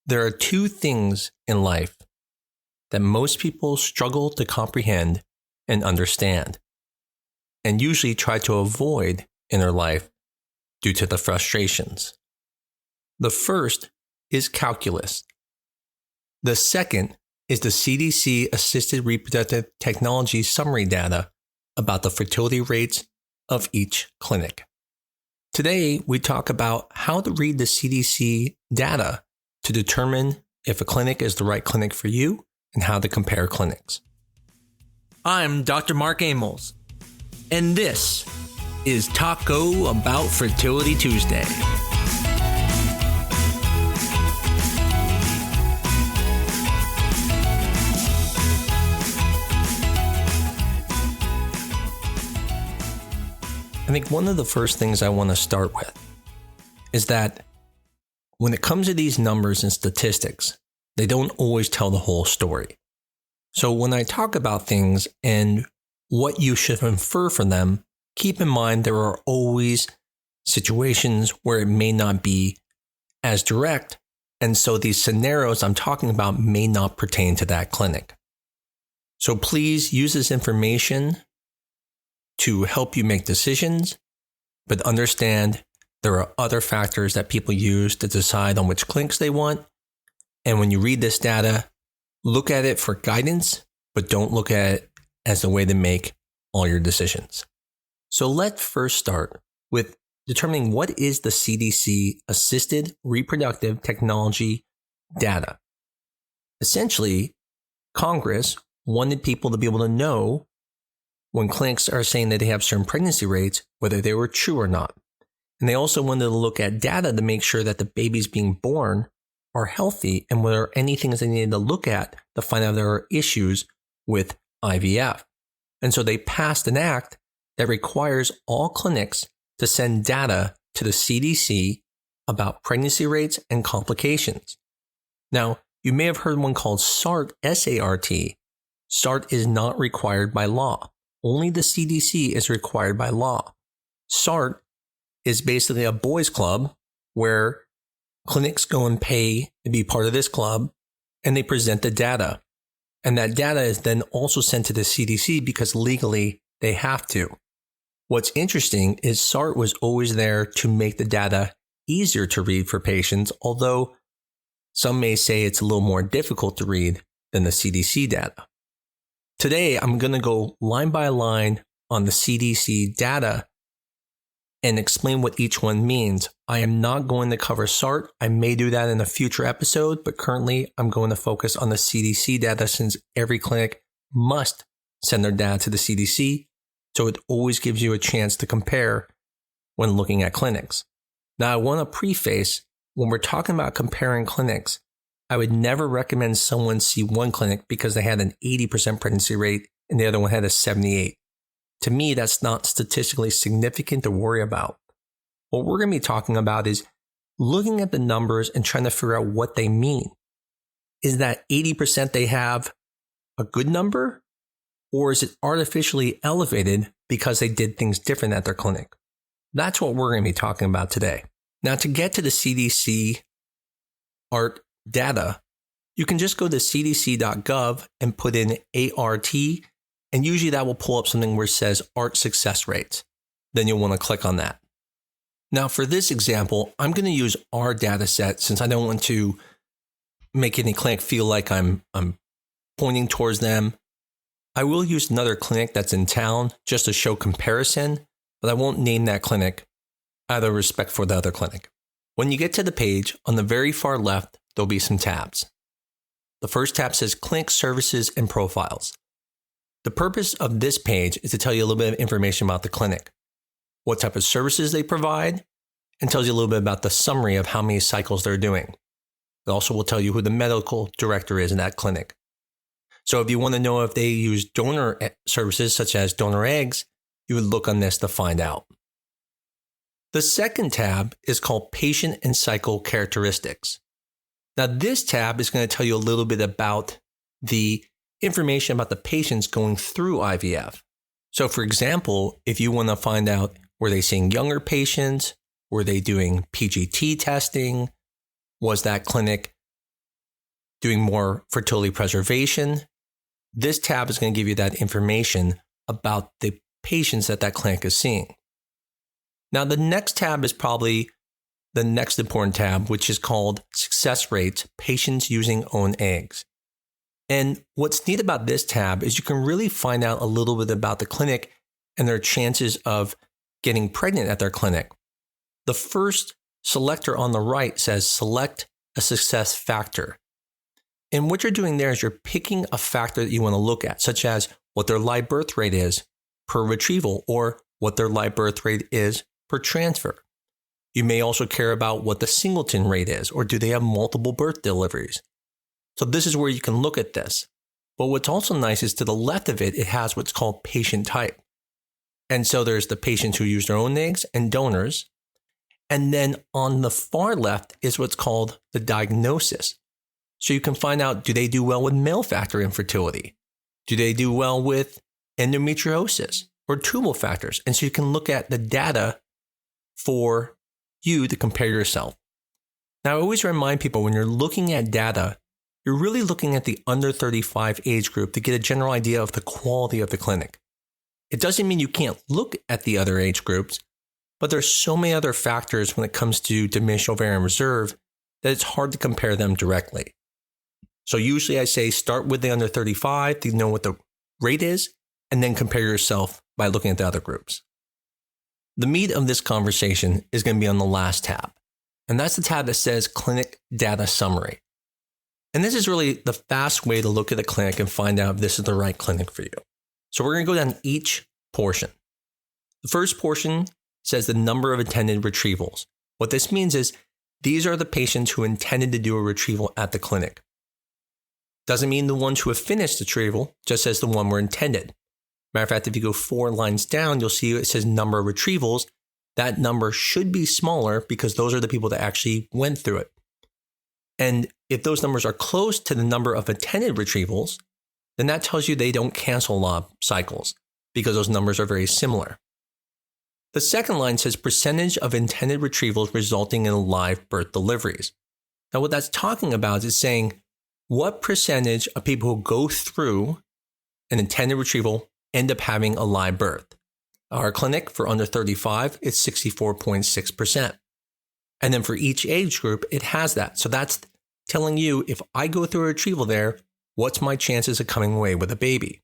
There are two things in life that most people struggle to comprehend and understand, and usually try to avoid in their life due to the frustrations. The first is calculus. The second is the CDC Assisted Reproductive Technology summary data about the fertility rates of each clinic. Today, we talk about how to read the CDC data to determine if a clinic is the right clinic for you and how to compare clinics. I'm Dr. Mark Amos, and this is Taco About Fertility Tuesday. I think one of the first things I want to start with is that when it comes to these numbers and statistics, they don't always tell the whole story. So when I talk about things and what you should infer from them, keep in mind there are always situations where it may not be as direct, and so these scenarios I'm talking about may not pertain to that clinic. So please use this information to help you make decisions, but understand there are other factors that people use to decide on which clinics they want. And when you read this data, look at it for guidance, but don't look at it as a way to make all your decisions. So let's first start with determining what is the CDC Assisted Reproductive Technology data. Essentially, Congress wanted people to be able to know when clinics are saying that they have certain pregnancy rates, whether they were true or not. And they also wanted to look at data to make sure that the babies being born are healthy and whether any things they needed to look at to find out if there are issues with IVF. And so they passed an act that requires all clinics to send data to the CDC about pregnancy rates and complications. Now, you may have heard one called SART, S-A-R-T. SART is not required by law. Only the CDC is required by law. SART is basically a boys club where clinics go and pay to be part of this club and they present the data. And that data is then also sent to the CDC because legally they have to. What's interesting is SART was always there to make the data easier to read for patients, although some may say it's a little more difficult to read than the CDC data. Today, I'm going to go line by line on the CDC data and explain what each one means. I am not going to cover SART. I may do that in a future episode, but currently I'm going to focus on the CDC data since every clinic must send their data to the CDC. So it always gives you a chance to compare when looking at clinics. Now, I want to preface when we're talking about comparing clinics, I would never recommend someone see one clinic because they had an 80% pregnancy rate and the other one had a 78%. To me, that's not statistically significant to worry about. What we're going to be talking about is looking at the numbers and trying to figure out what they mean. Is that 80% they have a good number? Or is it artificially elevated because they did things different at their clinic? That's what we're going to be talking about today. Now, to get to the CDC ART data, you can just go to cdc.gov and put in ART, and usually that will pull up something where it says ART success rates. Then you'll want to click on that. Now, for this example, I'm going to use our data set since I don't want to make any clinic feel like I'm pointing towards them. I will use another clinic that's in town just to show comparison, but I won't name that clinic out of respect for the other clinic. When you get to the page, on the very far left, there'll be some tabs. The first tab says Clinic Services and Profiles. The purpose of this page is to tell you a little bit of information about the clinic, what type of services they provide, and tells you a little bit about the summary of how many cycles they're doing. It also will tell you who the medical director is in that clinic. So if you want to know if they use donor services such as donor eggs, you would look on this to find out. The second tab is called Patient and Cycle Characteristics. Now, this tab is going to tell you a little bit about the information about the patients going through IVF. So, for example, if you want to find out, were they seeing younger patients? Were they doing PGT testing? Was that clinic doing more fertility preservation, this tab is going to give you that information about the patients that clinic is seeing. Now, the next tab is probably the next important tab, which is called success rates, patients using own eggs. And what's neat about this tab is you can really find out a little bit about the clinic and their chances of getting pregnant at their clinic. The first selector on the right says select a success factor. And what you're doing there is you're picking a factor that you want to look at, such as what their live birth rate is per retrieval or what their live birth rate is per transfer. You may also care about what the singleton rate is, or do they have multiple birth deliveries? So this is where you can look at this. But what's also nice is to the left of it, it has what's called patient type. And so there's the patients who use their own eggs and donors. And then on the far left is what's called the diagnosis. So you can find out, do they do well with male factor infertility? Do they do well with endometriosis or tubal factors? And so you can look at the data for you to compare yourself. Now, I always remind people when you're looking at data, you're really looking at the under 35 age group to get a general idea of the quality of the clinic. It doesn't mean you can't look at the other age groups, but there's so many other factors when it comes to diminished ovarian reserve that it's hard to compare them directly. So usually I say start with the under 35 to know what the rate is, and then compare yourself by looking at the other groups. The meat of this conversation is going to be on the last tab, and that's the tab that says Clinic Data Summary. And this is really the fast way to look at a clinic and find out if this is the right clinic for you. So we're going to go down each portion. The first portion says the number of intended retrievals. What this means is these are the patients who intended to do a retrieval at the clinic. Doesn't mean the ones who have finished the retrieval, just says the one were intended. Matter of fact, if you go 4 lines down, you'll see it says number of retrievals. That number should be smaller because those are the people that actually went through it. And if those numbers are close to the number of intended retrievals, then that tells you they don't cancel a lot of cycles because those numbers are very similar. The second line says percentage of intended retrievals resulting in live birth deliveries. Now, what that's talking about is saying what percentage of people who go through an intended retrieval end up having a live birth. Our clinic for under 35 is 64.6%. And then for each age group, it has that. So that's telling you if I go through a retrieval there, what's my chances of coming away with a baby?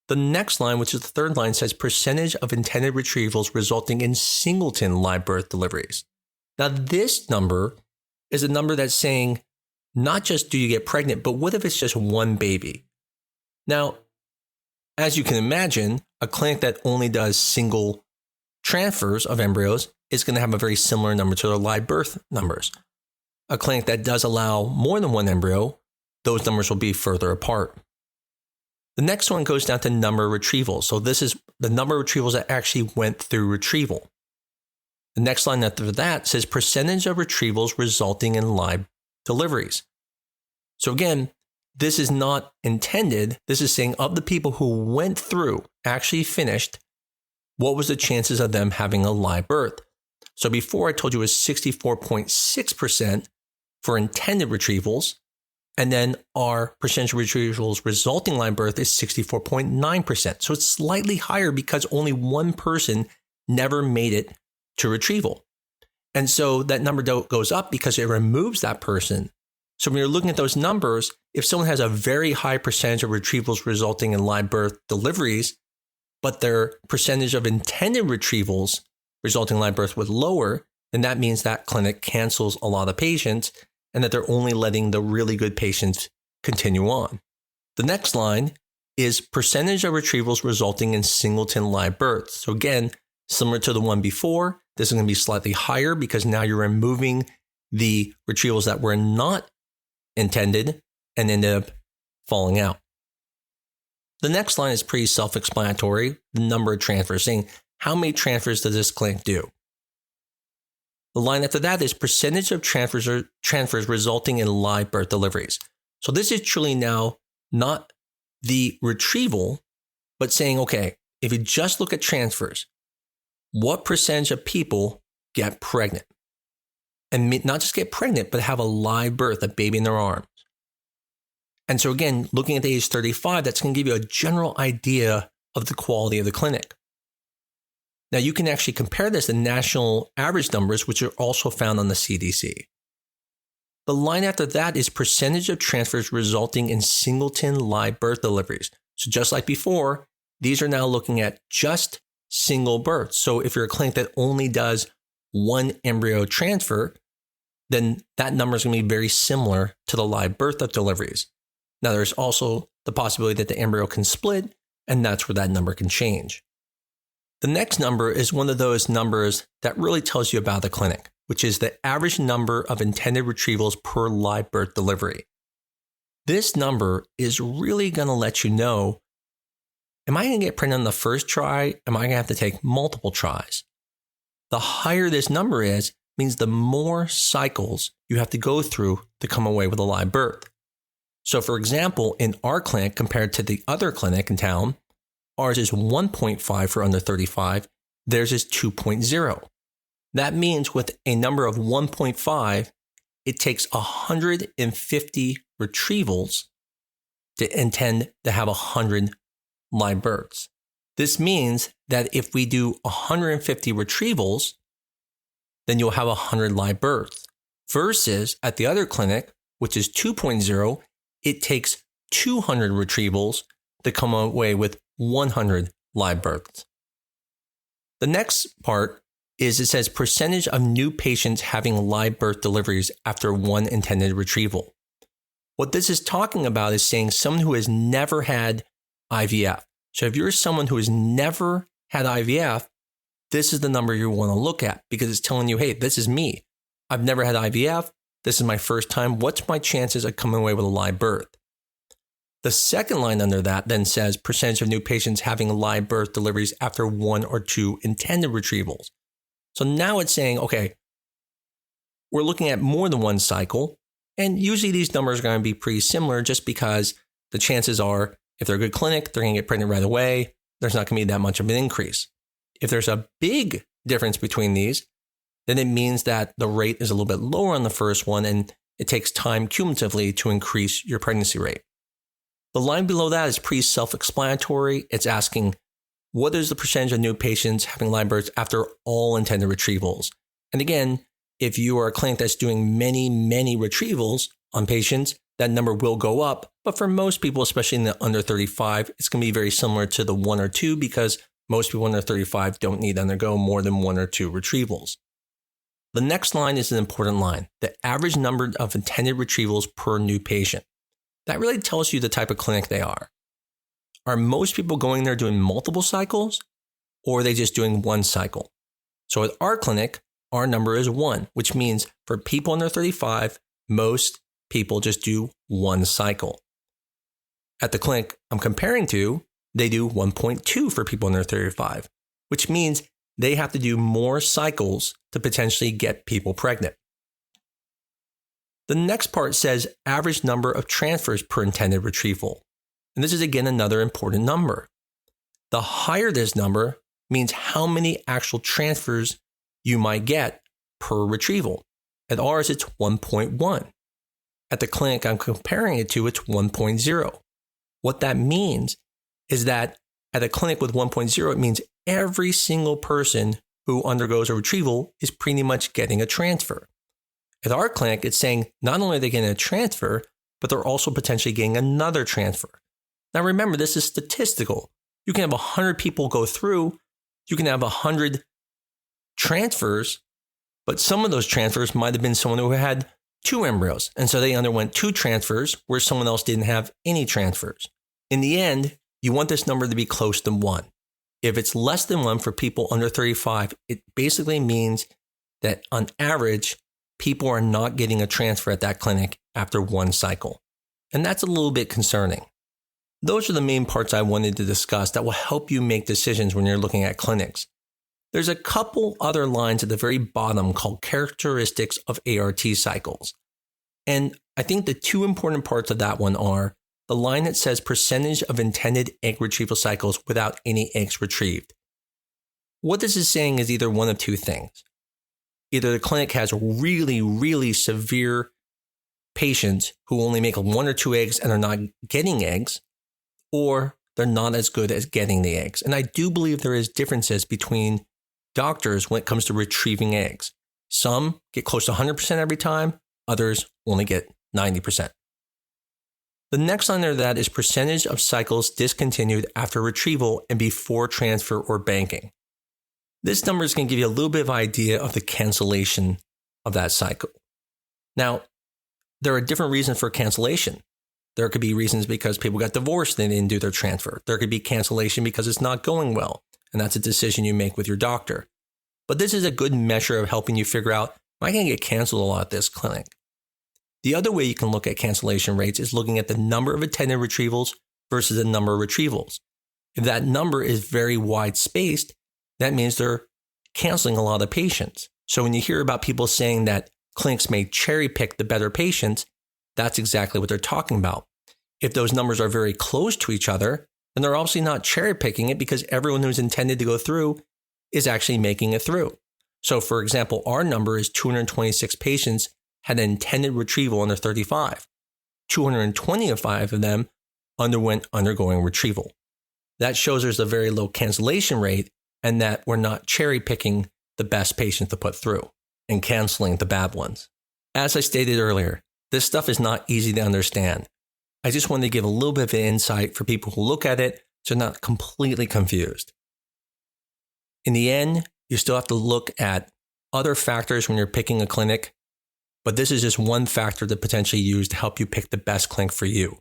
The next line, which is the third line, says percentage of intended retrievals resulting in singleton live birth deliveries. Now, this number is a number that's saying not just do you get pregnant, but what if it's just one baby? Now, as you can imagine, a clinic that only does single transfers of embryos is going to have a very similar number to their live birth numbers. A clinic that does allow more than one embryo, those numbers will be further apart. The next one goes down to number of retrievals. So this is the number of retrievals that actually went through retrieval. The next line after that says percentage of retrievals resulting in live deliveries. So again, this is not intended. This is saying of the people who went through, actually finished, what was the chances of them having a live birth? So before I told you it was 64.6% for intended retrievals, and then our percentage of retrievals resulting live birth is 64.9%. So it's slightly higher because only one person never made it to retrieval. And so that number goes up because it removes that person. So when you're looking at those numbers, if someone has a very high percentage of retrievals resulting in live birth deliveries, but their percentage of intended retrievals resulting in live birth was lower, then that means that clinic cancels a lot of patients and that they're only letting the really good patients continue on. The next line is percentage of retrievals resulting in singleton live births. So again, similar to the one before, this is going to be slightly higher because now you're removing the retrievals that were not intended and ended up falling out. The next line is pretty self-explanatory, the number of transfers, saying how many transfers does this clinic do? The line after that is percentage of transfers resulting in live birth deliveries. So this is truly now not the retrieval, but saying, okay, if you just look at transfers, what percentage of people get pregnant? And not just get pregnant, but have a live birth, a baby in their arms. And so again, looking at the age 35, that's going to give you a general idea of the quality of the clinic. Now, you can actually compare this to national average numbers, which are also found on the CDC. The line after that is percentage of transfers resulting in singleton live birth deliveries. So just like before, these are now looking at just single births. So if you're a clinic that only does one embryo transfer, then that number is going to be very similar to the live birth of deliveries. Now, there's also the possibility that the embryo can split, and that's where that number can change. The next number is one of those numbers that really tells you about the clinic, which is the average number of intended retrievals per live birth delivery. This number is really going to let you know, am I going to get pregnant on the first try? Am I going to have to take multiple tries? The higher this number is, means the more cycles you have to go through to come away with a live birth. So for example, in our clinic compared to the other clinic in town, ours is 1.5 for under 35, theirs is 2.0. That means with a number of 1.5, it takes 150 retrievals to intend to have 100 live births. This means that if we do 150 retrievals, then you'll have 100 live births. Versus at the other clinic, which is 2.0, it takes 200 retrievals to come away with 100 live births. The next part is it says percentage of new patients having live birth deliveries after one intended retrieval. What this is talking about is saying someone who has never had IVF. So if you're someone who has never had IVF, this is the number you want to look at because it's telling you, hey, this is me. I've never had IVF. This is my first time. What's my chances of coming away with a live birth? The second line under that then says percentage of new patients having live birth deliveries after one or two intended retrievals. So now it's saying, okay, we're looking at more than one cycle. And usually these numbers are going to be pretty similar just because the chances are, if they're a good clinic, they're going to get pregnant right away. There's not going to be that much of an increase. If there's a big difference between these, then it means that the rate is a little bit lower on the first one and it takes time cumulatively to increase your pregnancy rate. The line below that is pretty self-explanatory. It's asking, what is the percentage of new patients having live births after all intended retrievals? And again, if you are a clinic that's doing many, many retrievals on patients, that number will go up. But for most people, especially in the under 35, it's going to be very similar to the 1 or 2 because most people under 35 don't need to undergo more than 1 or 2 retrievals. The next line is an important line, the average number of intended retrievals per new patient. That really tells you the type of clinic they are. Are most people going there doing multiple cycles or are they just doing one cycle? So at our clinic, our number is 1, which means for people under 35, most people just do one cycle. At the clinic I'm comparing to, they do 1.2 for people under 35, which means they have to do more cycles to potentially get people pregnant. The next part says average number of transfers per intended retrieval. And this is again another important number. The higher this number means how many actual transfers you might get per retrieval. At ours, it's 1.1. At the clinic I'm comparing it to, it's 1.0. What that means is that at a clinic with 1.0, it means every single person who undergoes a retrieval is pretty much getting a transfer. At our clinic, it's saying not only are they getting a transfer, but they're also potentially getting another transfer. Now remember, this is statistical. You can have 100 people go through, you can have 100 transfers, but some of those transfers might have been someone who had 2 embryos, and so they underwent 2 transfers where someone else didn't have any transfers. In the end, you want this number to be close to 1. If it's less than 1 for people under 35, it basically means that on average, people are not getting a transfer at that clinic after one cycle. And that's a little bit concerning. Those are the main parts I wanted to discuss that will help you make decisions when you're looking at clinics. There's a couple other lines at the very bottom called characteristics of ART cycles. And I think the 2 important parts of that one are the line that says percentage of intended egg retrieval cycles without any eggs retrieved. What this is saying is either one of 2 things. Either the clinic has really, really severe patients who only make 1 or 2 eggs and are not getting eggs, or they're not as good at getting the eggs. And I do believe there is differences between doctors when it comes to retrieving eggs. Some get close to 100% every time, others only get 90%. The next under that is percentage of cycles discontinued after retrieval and before transfer or banking. This number is going to give you a little bit of idea of the cancellation of that cycle. Now, there are different reasons for cancellation. There could be reasons because people got divorced and they didn't do their transfer. There could be cancellation because it's not going well, and that's a decision you make with your doctor. But this is a good measure of helping you figure out, am I going to get canceled a lot at this clinic? The other way you can look at cancellation rates is looking at the number of attended retrievals versus the number of retrievals. If that number is very wide spaced, that means they're canceling a lot of patients. So when you hear about people saying that clinics may cherry pick the better patients, that's exactly what they're talking about. If those numbers are very close to each other, then they're obviously not cherry picking it because everyone who's intended to go through is actually making it through. So for example, our number is 226 patients had an intended retrieval under 35. 225 of them undergoing retrieval. That shows there's a very low cancellation rate and that we're not cherry picking the best patients to put through and canceling the bad ones. As I stated earlier, this stuff is not easy to understand. I just wanted to give a little bit of an insight for people who look at it so they're not completely confused. In the end, you still have to look at other factors when you're picking a clinic, but this is just one factor to potentially use to help you pick the best clinic for you.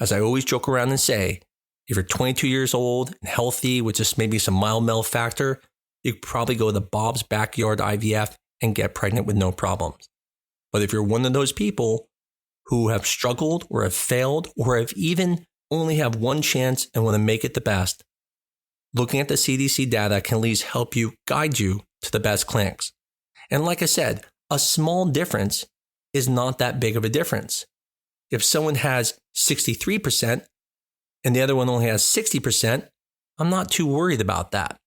As I always joke around and say, if you're 22 years old and healthy with just maybe some mild male factor, you could probably go to Bob's Backyard IVF and get pregnant with no problems. But if you're one of those people who have struggled or have failed or have even only have one chance and want to make it the best, looking at the CDC data can at least help you guide you to the best clinics. And like I said, a small difference is not that big of a difference. If someone has 63% and the other one only has 60%, I'm not too worried about that.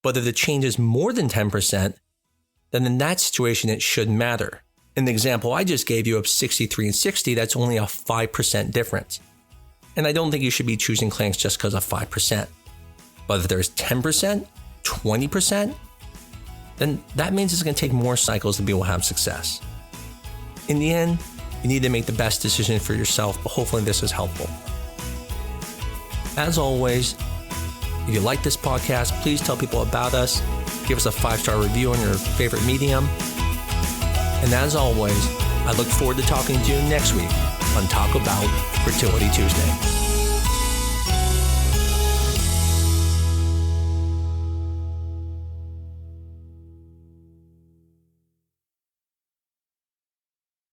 But if the change is more than 10%, then in that situation, it should matter. In the example I just gave you of 63 and 60, that's only a 5% difference. And I don't think you should be choosing clinics just because of 5%. But if there's 10%, 20%, then that means it's going to take more cycles to be able to have success. In the end, you need to make the best decision for yourself, but hopefully this is helpful. As always, if you like this podcast, please tell people about us. Give us a 5-star review on your favorite medium. And as always, I look forward to talking to you next week on Talk About Fertility Tuesday.